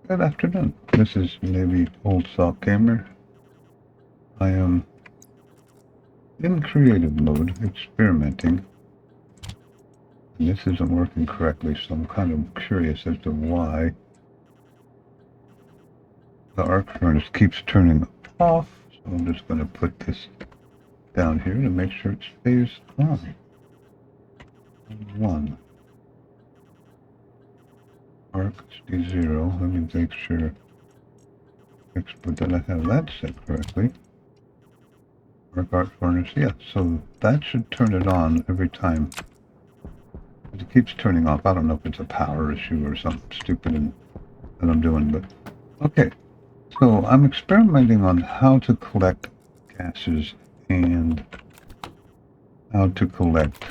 Good afternoon. This is maybe Old Salt Gamer. I am in creative mode, experimenting. And this isn't working correctly, so I'm kind of curious as to why the arc furnace keeps turning off. So I'm just going to put this down here to make sure it stays on. 1. Arc D0. Let me make sure that I have that set correctly. Arc furnace, yeah, so that should turn it on every time. It keeps turning off. I don't know if it's a power issue or something stupid that I'm doing, but okay. So I'm experimenting on how to collect gases and how to collect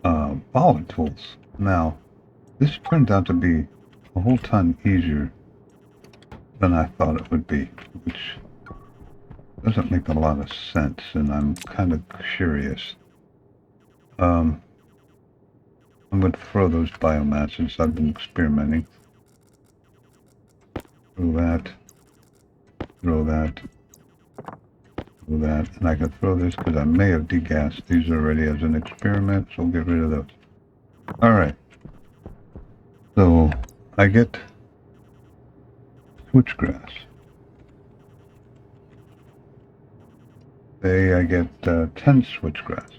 volatiles. Now, this turned out to be a whole ton easier than I thought it would be, which doesn't make a lot of sense, and I'm kind of curious. I'm going to throw those biomasses. I've been experimenting. Throw that, throw that, throw that, and I can throw this because I may have degassed these already as an experiment, so we'll get rid of those. Alright, so I get switchgrass. I get 10 switchgrass.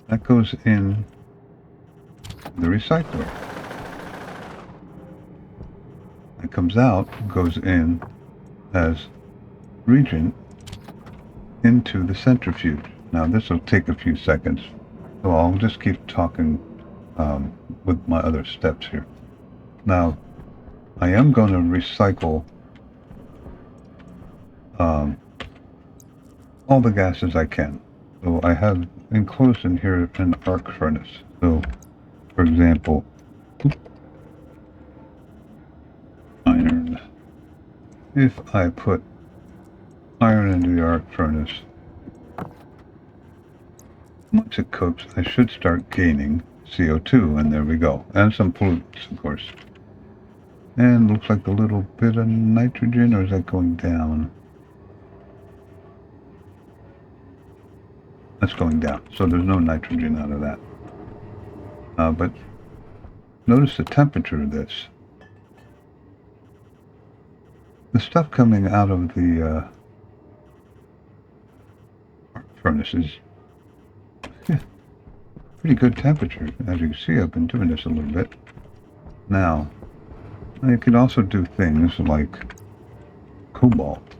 That goes in the recycler. It comes out, goes in as reagent into the centrifuge. Now this will take a few seconds, so I'll just keep talking with my other steps here. Now, I am going to recycle all the gases I can. So I have enclosed in here an arc furnace. So, for example, iron. If I put iron into the arc furnace, once it cooks, I should start gaining CO2, and there we go. And some pollutants, of course. And looks like a little bit of nitrogen, or is that going down? That's going down, so there's no nitrogen out of that. But notice the temperature of this. The stuff coming out of the arc furnace is pretty good temperature. As you can see, I've been doing this a little bit. Now, you can also do things like cobalt.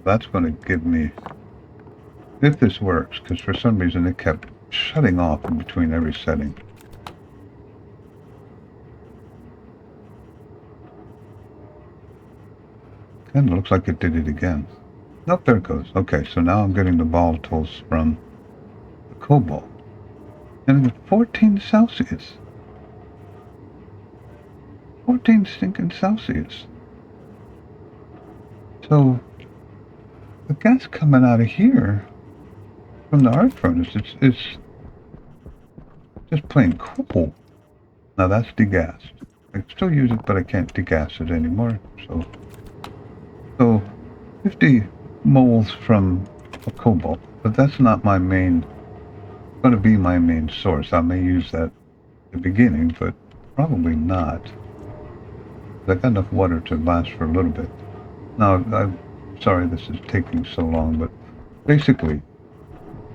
That's going to give me, if this works, because for some reason it kept shutting off in between every setting. And it looks like it did it again. Nope, there it goes. Okay, so now I'm getting the volatiles from the cobalt. And it's 14 Celsius. 14 stinking Celsius. So, the gas coming out of here from the arc furnace, it's just plain cool. Now that's degassed. I can still use it, but I can't degas it anymore. So 50 moles from a cobalt, but that's not my main, going to be my main source. I may use that at the beginning, but probably not. I got enough water to last for a little bit. Now, I'm sorry this is taking so long, but basically,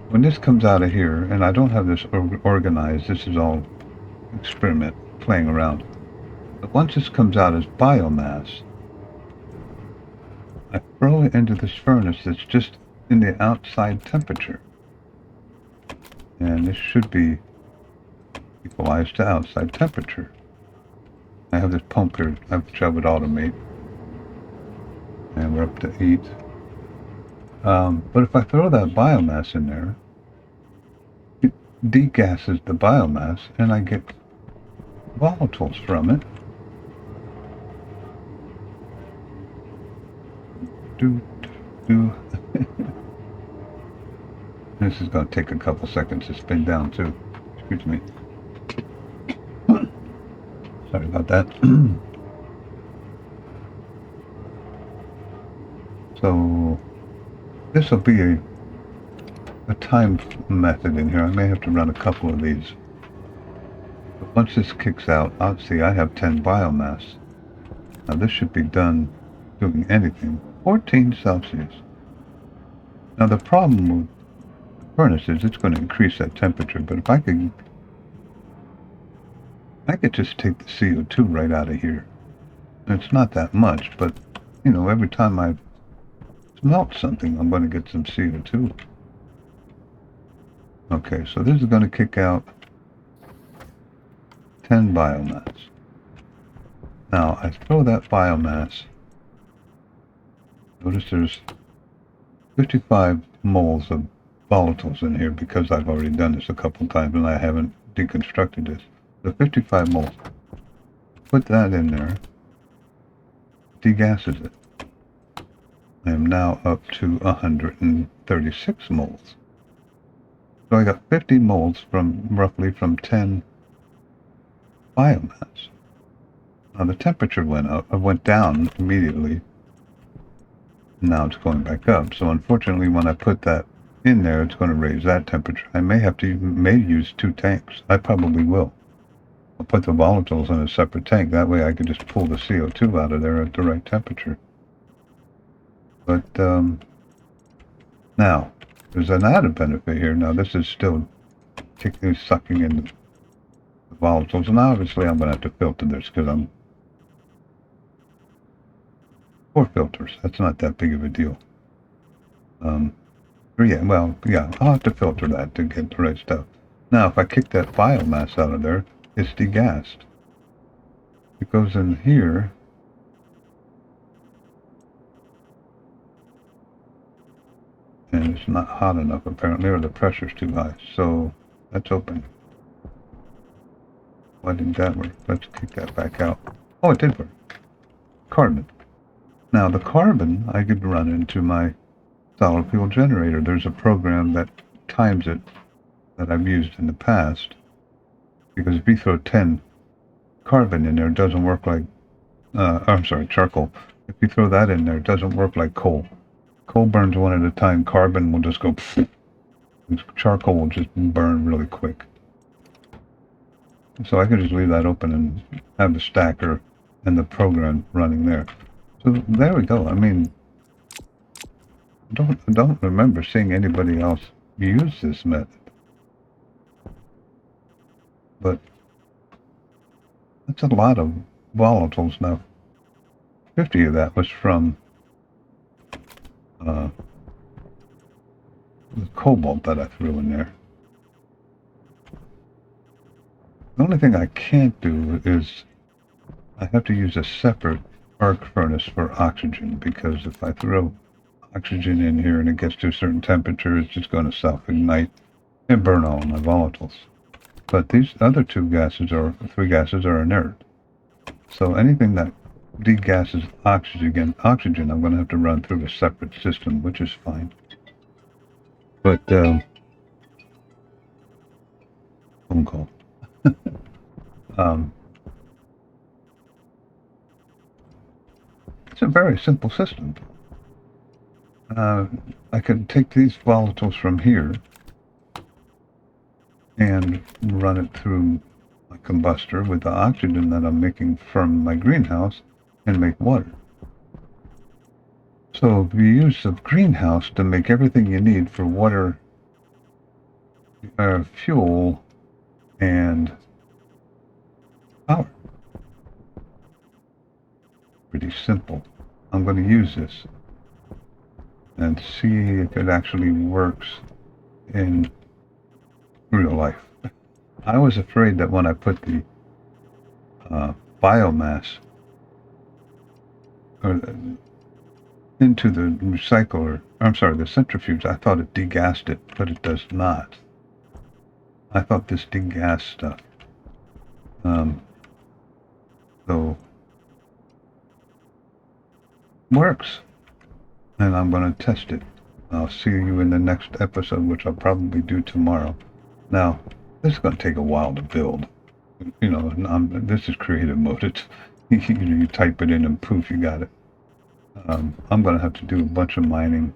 when this comes out of here, and I don't have this organized, this is all experiment, playing around. But once this comes out as biomass, I throw it into this furnace that's just in the outside temperature. And this should be equalized to outside temperature. I have this pump here, which I would automate. And we're up to 8. But if I throw that biomass in there, it degasses the biomass, and I get volatiles from it. This is going to take a couple seconds to spin down too. Excuse me. Sorry about that. So this will be a time method in here. I may have to run a couple of these. But once this kicks out, I'll see I have 10 biomass. Now this should be done doing anything. 14 Celsius. Now the problem with the furnace is it's going to increase that temperature, but if I could just take the CO2 right out of here. And it's not that much, but you know, every time I smelt something, I'm going to get some CO2. Okay, so this is going to kick out 10 biomass. Now, I throw that biomass. Notice there's 55 moles of volatiles in here because I've already done this a couple times and I haven't deconstructed this. The 55 moles. Put that in there. Degasses it. I am now up to 136 moles. So I got 50 moles from roughly from 10 biomass. Now the temperature went down immediately. Now it's going back up. So unfortunately, when I put that in there, it's going to raise that temperature. I may use 2 tanks. I probably will. I'll put the volatiles in a separate tank. That way I can just pull the CO2 out of there at the right temperature. But now, there's an added benefit here. Now this is still sucking in the volatiles. And obviously I'm going to have to filter this because I'm 4 filters. That's not that big of a deal. I'll have to filter that to get the right stuff. Now, if I kick that biomass out of there, it's degassed. It goes in here. And it's not hot enough, apparently, or the pressure's too high. So, that's open. Why didn't that work? Let's kick that back out. Oh, it did work. Carbon. Now, the carbon, I could run into my solid fuel generator. There's a program that times it that I've used in the past. Because if you throw 10 carbon in there, it doesn't work like... charcoal. If you throw that in there, it doesn't work like coal. Coal burns one at a time. Carbon will just go... Charcoal will just burn really quick. So I could just leave that open and have the stacker and the program running there. So there we go. I mean, I don't remember seeing anybody else use this method. But that's a lot of volatiles now. 50 of that was from the cobalt that I threw in there. The only thing I can't do is I have to use a separate arc furnace for oxygen, because if I throw oxygen in here and it gets to a certain temperature, it's just going to self-ignite and burn all my volatiles. But these other 3 gases are inert. So anything that degasses oxygen, I'm going to have to run through a separate system, which is fine. But, phone call. It's a very simple system. I can take these volatiles from here and run it through a combustor with the oxygen that I'm making from my greenhouse and make water. So if you use the greenhouse to make everything you need for water, fuel, and power. Pretty simple. I'm going to use this and see if it actually works in real life. I was afraid that when I put the biomass into the the centrifuge, I thought it degassed it, but it does not. I thought this degassed stuff. So works, and I'm going to test it. I'll see you in the next episode, which I'll probably do tomorrow. Now, this is going to take a while to build. You know, this is creative mode. It's, you type it in and poof, you got it. I'm going to have to do a bunch of mining.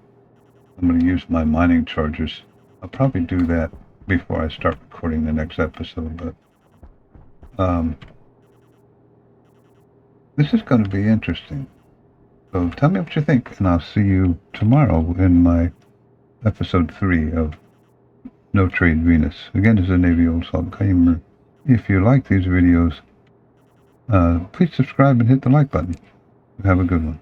I'm going to use my mining chargers. I'll probably do that before I start recording the next episode, but this is going to be interesting. So tell me what you think, and I'll see you tomorrow in my episode 3 of No Trade Venus. Again, this is a Navy Old Salt Gamer. If you like these videos, please subscribe and hit the like button. Have a good one.